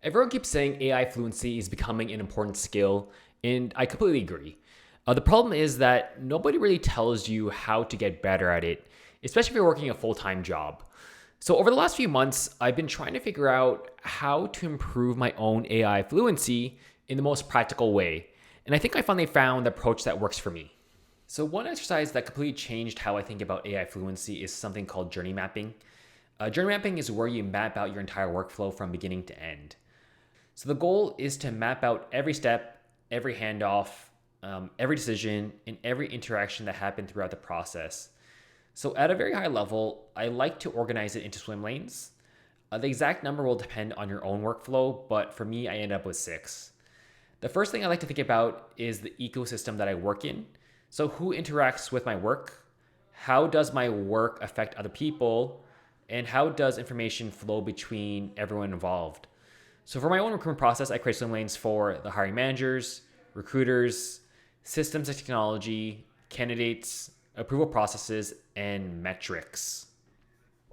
Everyone keeps saying AI fluency is becoming an important skill, and I completely agree. The problem is that nobody really tells you how to get better at it, especially if you're working a full time job. So, over the last few months, I've been trying to figure out how to improve my own AI fluency in the most practical way. And I think I finally found the approach that works for me. So, one exercise that completely changed how I think about AI fluency is something called journey mapping. Journey mapping is where you map out your entire workflow from beginning to end. So the goal is to map out every step, every handoff, every decision, and every interaction that happened throughout the process. So at a very high level, I like to organize it into swim lanes. The exact number will depend on your own workflow, but for me, I end up with six. The first thing I like to think about is the ecosystem that I work in. So who interacts with my work? How does my work affect other people? And how does information flow between everyone involved? So for my own recruitment process, I create swim lanes for the hiring managers, recruiters, systems and technology, candidates, approval processes, and metrics.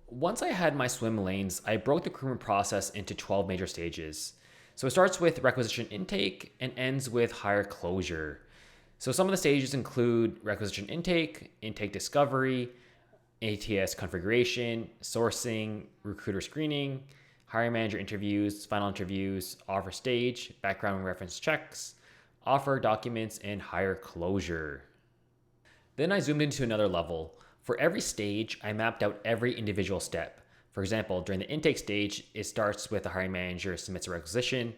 Once I had my swim lanes, I broke the recruitment process into 12 major stages. So it starts with requisition intake and ends with hire closure. So some of the stages include requisition intake, intake discovery, ATS configuration, sourcing, recruiter screening, hiring manager interviews, final interviews, offer stage, background and reference checks, offer documents, and hire closure. Then I zoomed into another level. For every stage, I mapped out every individual step. For example, during the intake stage, it starts with the hiring manager submits a requisition,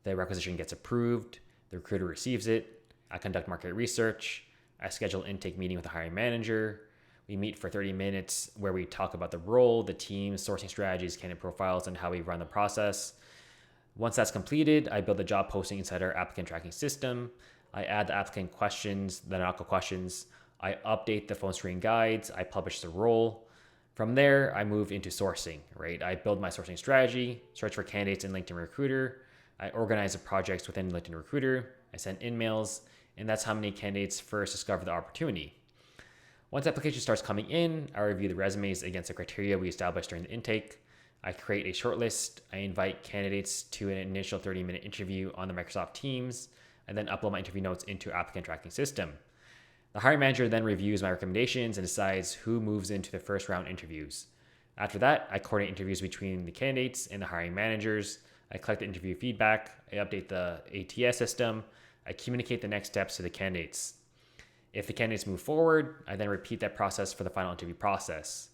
the requisition gets approved, the recruiter receives it, I conduct market research, I schedule an intake meeting with the hiring manager, we meet for 30 minutes where we talk about the role, the team, sourcing strategies, candidate profiles, and how we run the process. Once that's completed, I build the job posting inside our applicant tracking system. I add the applicant questions, the NACO questions. I update the phone screen guides. I publish the role. From there, I move into sourcing, right? I build my sourcing strategy, search for candidates in LinkedIn Recruiter. I organize the projects within LinkedIn Recruiter. I send emails, and that's how many candidates first discover the opportunity. Once the application starts coming in, I review the resumes against the criteria we established during the intake. I create a shortlist. I invite candidates to an initial 30-minute interview on the Microsoft Teams, and then upload my interview notes into applicant tracking system. The hiring manager then reviews my recommendations and decides who moves into the first round interviews. After that, I coordinate interviews between the candidates and the hiring managers. I collect the interview feedback. I update the ATS system. I communicate the next steps to the candidates. If the candidates move forward, I then repeat that process for the final interview process.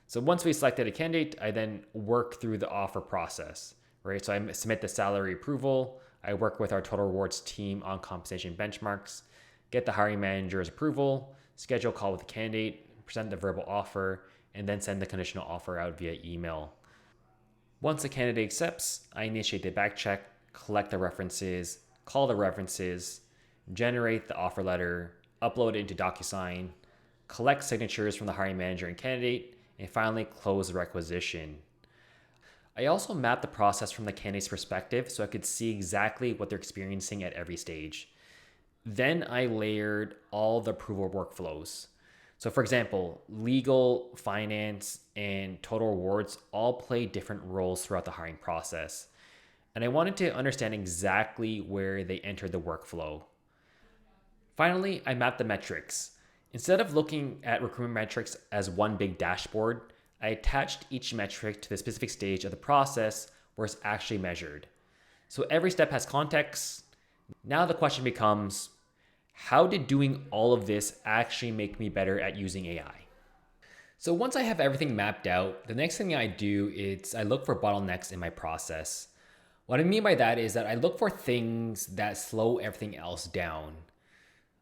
So once we selected a candidate, I then work through the offer process, right? So I submit the salary approval. I work with our total rewards team on compensation benchmarks, get the hiring manager's approval, schedule a call with the candidate, present the verbal offer, and then send the conditional offer out via email. Once the candidate accepts, I initiate the back check, collect the references, call the references, generate the offer letter, upload it into DocuSign, collect signatures from the hiring manager and candidate, and finally close the requisition. I also mapped the process from the candidate's perspective so I could see exactly what they're experiencing at every stage. Then I layered all the approval workflows. So for example, legal, finance, and total rewards all play different roles throughout the hiring process. And I wanted to understand exactly where they entered the workflow. Finally, I mapped the metrics. Instead of looking at recruitment metrics as one big dashboard, I attached each metric to the specific stage of the process where it's actually measured. So every step has context. Now the question becomes, how did doing all of this actually make me better at using AI? So once I have everything mapped out, the next thing I do is I look for bottlenecks in my process. What I mean by that is that I look for things that slow everything else down.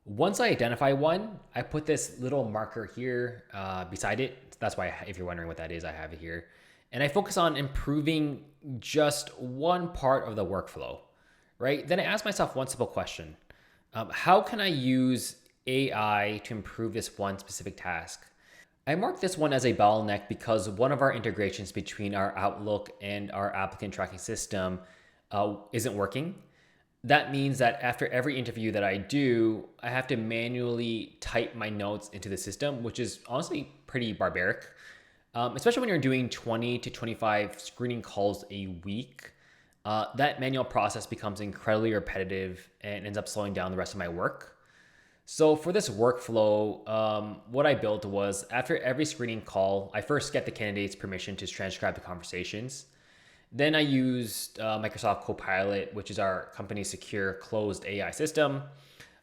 Once I identify one, I put this little marker here beside it. That's why, if you're wondering what that is, I have it here. And I focus on improving just one part of the workflow, right? Then I ask myself one simple question. How can I use AI to improve this one specific task? I mark this one as a bottleneck because one of our integrations between our Outlook and our applicant tracking system isn't working. That means that after every interview that I do, I have to manually type my notes into the system, which is honestly pretty barbaric, especially when you're doing 20 to 25 screening calls a week. That manual process becomes incredibly repetitive and ends up slowing down the rest of my work. So for this workflow, what I built was after every screening call, I first get the candidate's permission to transcribe the conversations. Then I used Microsoft Copilot, which is our company's secure closed AI system,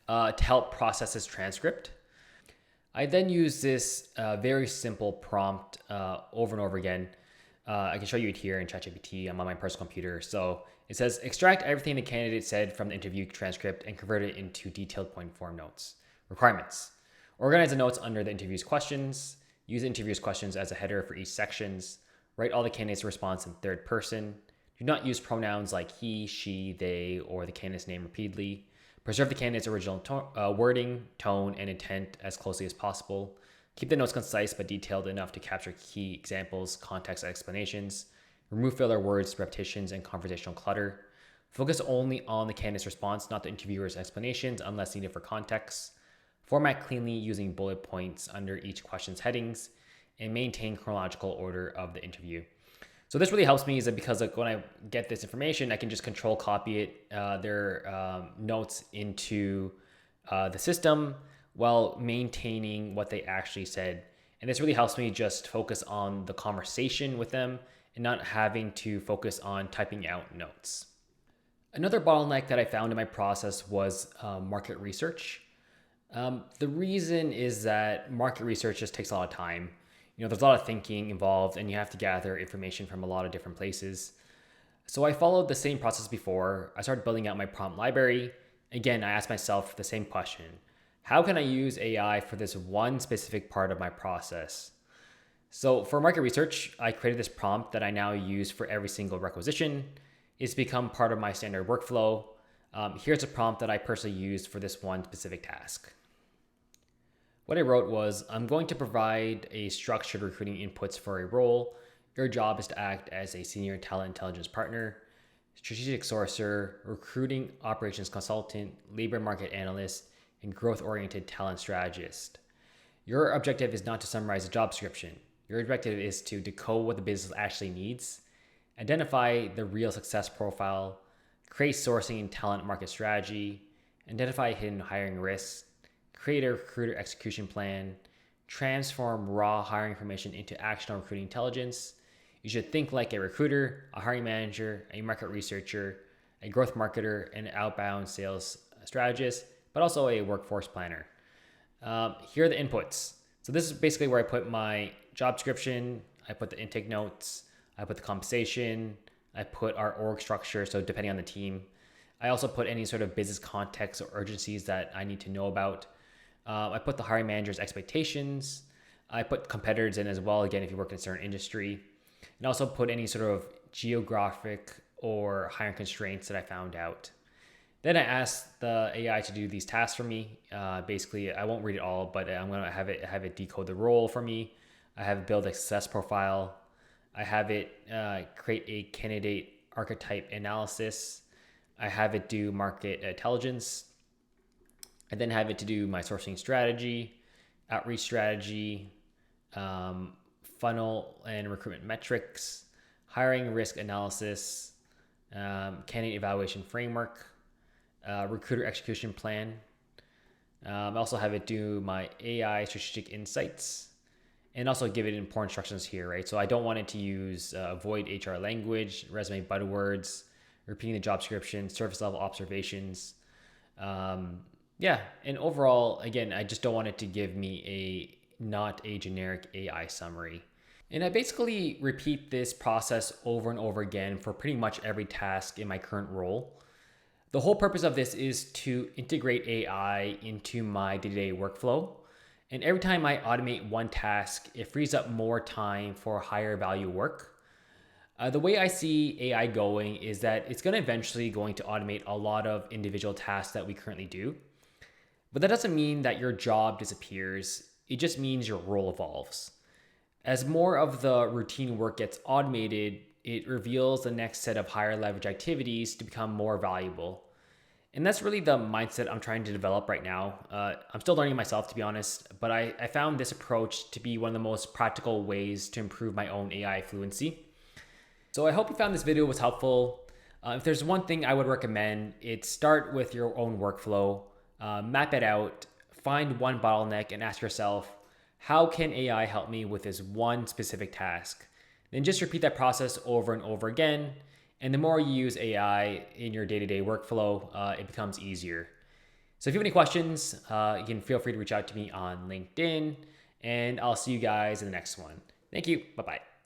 to help process this transcript. I then use this very simple prompt over and over again. I can show you it here in ChatGPT. I'm on my personal computer. So it says, extract everything the candidate said from the interview transcript and convert it into detailed point form notes. Requirements. Organize the notes under the interview's questions. Use the interview's questions as a header for each sections. Write all the candidate's response in third person. Do not use pronouns like he, she, they, or the candidate's name repeatedly. Preserve the candidate's original wording, tone, and intent as closely as possible. Keep the notes concise but detailed enough to capture key examples, context, and explanations. Remove filler words, repetitions, and conversational clutter. Focus only on the candidate's response, not the interviewer's explanations unless needed for context. Format cleanly using bullet points under each question's headings, and maintain chronological order of the interview. So this really helps me is that because like when I get this information, I can just control copy it, their notes into the system while maintaining what they actually said. And this really helps me just focus on the conversation with them and not having to focus on typing out notes. Another bottleneck that I found in my process was market research. The reason is that market research just takes a lot of time. There's a lot of thinking involved and you have to gather information from a lot of different places. So I followed the same process before. I started building out my prompt library. Again, I asked myself the same question. How can I use AI for this one specific part of my process? So for market research, I created this prompt that I now use for every single requisition. It's become part of my standard workflow. Here's a prompt that I personally used for this one specific task. What I wrote was, I'm going to provide a structured recruiting inputs for a role. Your job is to act as a senior talent intelligence partner, strategic sourcer, recruiting operations consultant, labor market analyst, and growth-oriented talent strategist. Your objective is not to summarize a job description. Your objective is to decode what the business actually needs, identify the real success profile, create sourcing and talent market strategy, identify hidden hiring risks, create a recruiter execution plan, transform raw hiring information into actionable recruiting intelligence. You should think like a recruiter, a hiring manager, a market researcher, a growth marketer, an outbound sales strategist, but also a workforce planner. Here are the inputs. So this is basically where I put my job description, I put the intake notes, I put the compensation, I put our org structure, so depending on the team. I also put any sort of business context or urgencies that I need to know about. I put the hiring manager's expectations. I put competitors in as well, again, if you work in a certain industry. And also put any sort of geographic or hiring constraints that I found out. Then I asked the AI to do these tasks for me. Basically, I won't read it all, but I'm going to have it decode the role for me. I have it build a success profile. I have it create a candidate archetype analysis. I have it do market intelligence. I then have it to do my sourcing strategy, outreach strategy, funnel and recruitment metrics, hiring risk analysis, candidate evaluation framework, recruiter execution plan. I also have it do my AI strategic insights and also give it important instructions here, right? So I don't want it to use avoid HR language, resume buzzwords, repeating the job description, surface level observations. And overall, again, I just don't want it to give me not a generic AI summary. And I basically repeat this process over and over again for pretty much every task in my current role. The whole purpose of this is to integrate AI into my day-to-day workflow. And every time I automate one task, it frees up more time for higher value work. The way I see AI going is that it's going to eventually going to automate a lot of individual tasks that we currently do. But that doesn't mean that your job disappears. It just means your role evolves. As more of the routine work gets automated, it reveals the next set of higher leverage activities to become more valuable. And that's really the mindset I'm trying to develop right now. I'm still learning myself, to be honest, but I found this approach to be one of the most practical ways to improve my own AI fluency. So I hope you found this video was helpful. If there's one thing I would recommend, it's start with your own workflow, map it out, find one bottleneck, and ask yourself, how can AI help me with this one specific task? Then just repeat that process over and over again. And the more you use AI in your day-to-day workflow, it becomes easier. So if you have any questions, you can feel free to reach out to me on LinkedIn, and I'll see you guys in the next one. Thank you. Bye-bye.